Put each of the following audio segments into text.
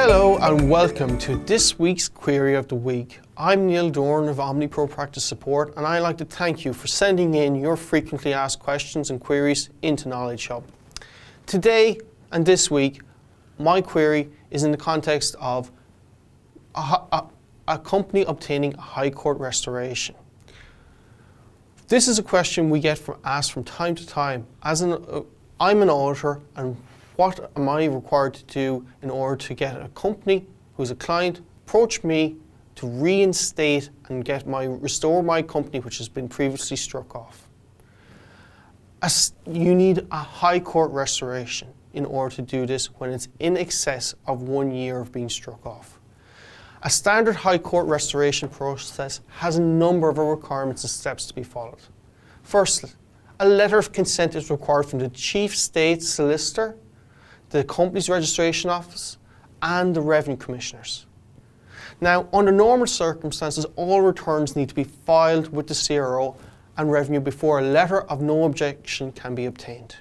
Hello and welcome to this week's Query of the Week. I'm Neil Dorn of OmniPro Practice Support, and I'd like to thank you for sending in your frequently asked questions and queries into Knowledge Hub. Today and this week, my query is in the context of a company obtaining a High Court restoration. This is a question we get asked from time to time. I'm an auditor, and what am I required to do in order to get a company who's a client approach me to reinstate and restore my company which has been previously struck off? You need a High Court restoration in order to do this when it's in excess of 1 year of being struck off. A standard High Court restoration process has a number of requirements and steps to be followed. Firstly, a letter of consent is required from the Chief State Solicitor, the company's registration office, and the revenue commissioners. Now, under normal circumstances, all returns need to be filed with the CRO and revenue before a letter of no objection can be obtained.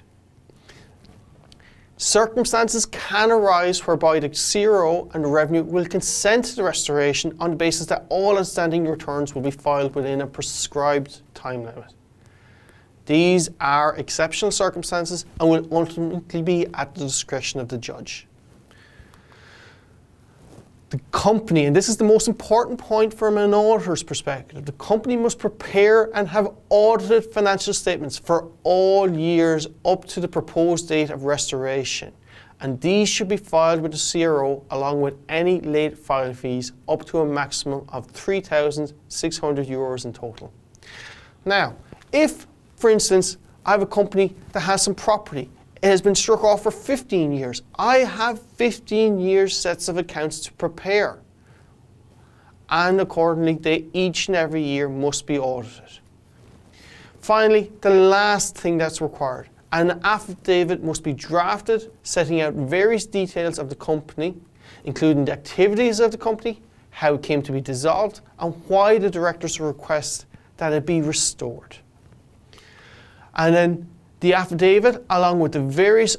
Circumstances can arise whereby the CRO and the revenue will consent to the restoration on the basis that all outstanding returns will be filed within a prescribed time limit. These are exceptional circumstances and will ultimately be at the discretion of the judge. The company, and this is the most important point from an auditor's perspective, the company must prepare and have audited financial statements for all years up to the proposed date of restoration, and these should be filed with the CRO along with any late file fees up to a maximum of €3,600 in total. Now, if, for instance, I have a company that has some property, it has been struck off for 15 years. I have 15 years sets of accounts to prepare. And accordingly, each and every year must be audited. Finally, the last thing that's required, an affidavit must be drafted setting out various details of the company, including the activities of the company, how it came to be dissolved, and why the directors request that it be restored. And then the affidavit, along with the various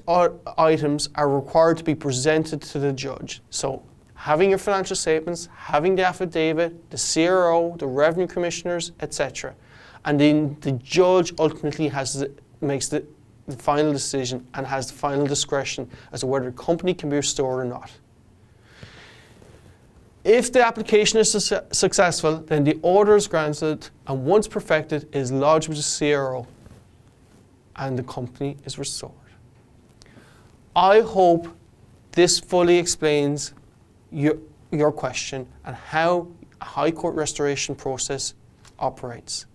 items, are required to be presented to the judge. So having your financial statements, having the affidavit, the CRO, the revenue commissioners, etc. And then the judge ultimately makes the final decision and has the final discretion as to whether the company can be restored or not. If the application is successful, then the order is granted, and once perfected, is lodged with the CRO, and the company is restored. I hope this fully explains your question and how a High Court restoration process operates.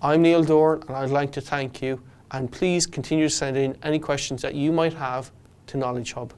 I'm Neil Dorn, and I'd like to thank you, and please continue to send in any questions that you might have to Knowledge Hub.